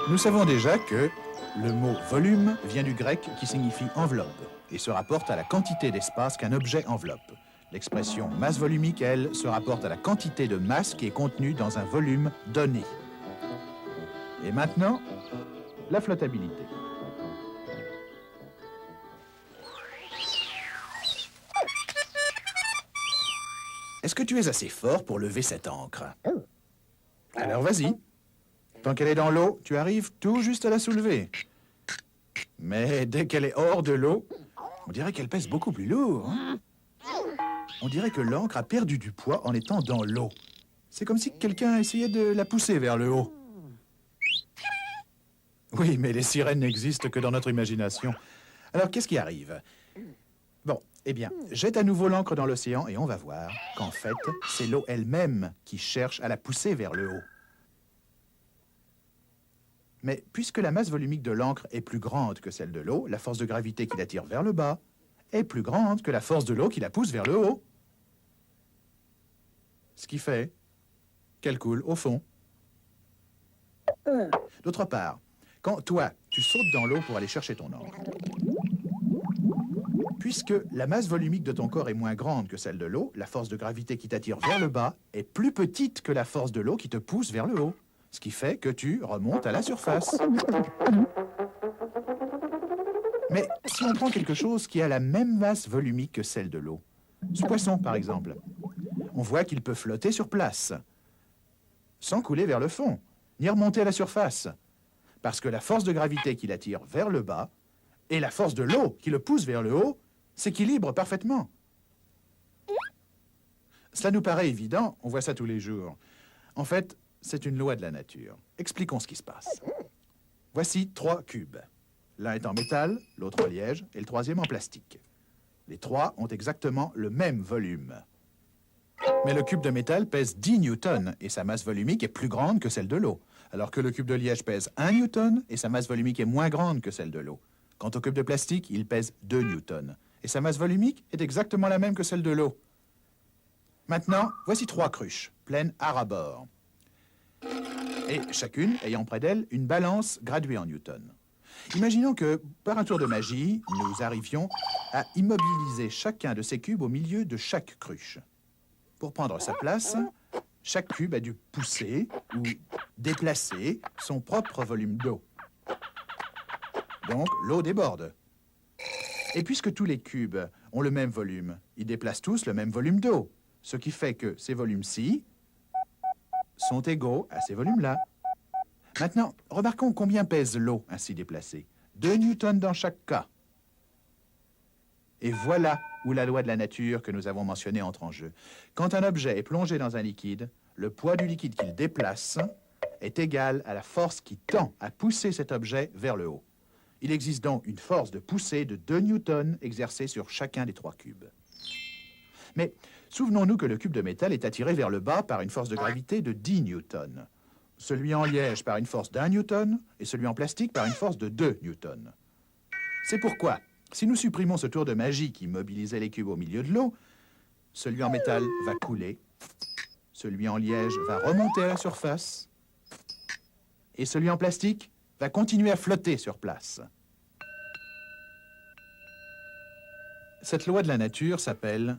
Nous savons déjà que le mot volume vient du grec qui signifie enveloppe et se rapporte à la quantité d'espace qu'un objet enveloppe. L'expression masse volumique, elle, se rapporte à la quantité de masse qui est contenue dans un volume donné. Et maintenant, la flottabilité. Est-ce que tu es assez fort pour lever cette ancre? Alors vas-y. Tant qu'elle est dans l'eau, tu arrives tout juste à la soulever. Mais dès qu'elle est hors de l'eau, on dirait qu'elle pèse beaucoup plus lourd. Hein? On dirait que l'ancre a perdu du poids en étant dans l'eau. C'est comme si quelqu'un essayait de la pousser vers le haut. Oui, mais les sirènes n'existent que dans notre imagination. Alors, qu'est-ce qui arrive? Bon, eh bien, jette à nouveau l'ancre dans l'océan et on va voir qu'en fait, c'est l'eau elle-même qui cherche à la pousser vers le haut. Mais puisque la masse volumique de l'encre est plus grande que celle de l'eau, la force de gravité qui la tire vers le bas est plus grande que la force de l'eau qui la pousse vers le haut. Ce qui fait qu'elle coule au fond. D'autre part, quand toi, tu sautes dans l'eau pour aller chercher ton encre, puisque la masse volumique de ton corps est moins grande que celle de l'eau, la force de gravité qui t'attire vers le bas est plus petite que la force de l'eau qui te pousse vers le haut. Ce qui fait que tu remontes à la surface. Mais si on prend quelque chose qui a la même masse volumique que celle de l'eau, ce poisson par exemple, on voit qu'il peut flotter sur place, sans couler vers le fond, ni remonter à la surface, parce que la force de gravité qui l'attire vers le bas et la force de l'eau qui le pousse vers le haut s'équilibrent parfaitement. Cela nous paraît évident, on voit ça tous les jours. En fait, c'est une loi de la nature. Expliquons ce qui se passe. Voici 3 cubes. L'un est en métal, l'autre en liège et le troisième en plastique. Les 3 ont exactement le même volume. Mais le cube de métal pèse 10 newtons et sa masse volumique est plus grande que celle de l'eau, alors que le cube de liège pèse 1 newton et sa masse volumique est moins grande que celle de l'eau. Quant au cube de plastique, il pèse 2 newtons et sa masse volumique est exactement la même que celle de l'eau. Maintenant, voici 3 cruches, pleines à ras-bord. Et chacune ayant près d'elle une balance graduée en newtons. Imaginons que, par un tour de magie, nous arrivions à immobiliser chacun de ces cubes au milieu de chaque cruche. Pour prendre sa place, chaque cube a dû pousser ou déplacer son propre volume d'eau. Donc, l'eau déborde. Et puisque tous les cubes ont le même volume, ils déplacent tous le même volume d'eau, ce qui fait que ces volumes-ci sont égaux à ces volumes-là. Maintenant, remarquons combien pèse l'eau ainsi déplacée. 2 newtons dans chaque cas. Et voilà où la loi de la nature que nous avons mentionnée entre en jeu. Quand un objet est plongé dans un liquide, le poids du liquide qu'il déplace est égal à la force qui tend à pousser cet objet vers le haut. Il existe donc une force de poussée de 2 newtons exercée sur chacun des 3 cubes. Mais souvenons-nous que le cube de métal est attiré vers le bas par une force de gravité de 10 newtons. Celui en liège par une force d'1 newton et celui en plastique par une force de 2 newtons. C'est pourquoi, si nous supprimons ce tour de magie qui mobilisait les cubes au milieu de l'eau, celui en métal va couler, celui en liège va remonter à la surface et celui en plastique va continuer à flotter sur place. Cette loi de la nature s'appelle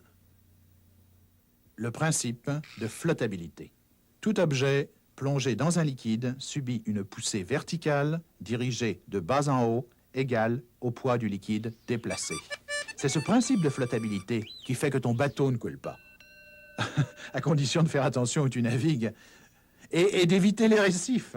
le principe de flottabilité. Tout objet plongé dans un liquide subit une poussée verticale dirigée de bas en haut égale au poids du liquide déplacé. C'est ce principe de flottabilité qui fait que ton bateau ne coule pas. À condition de faire attention où tu navigues et d'éviter les récifs.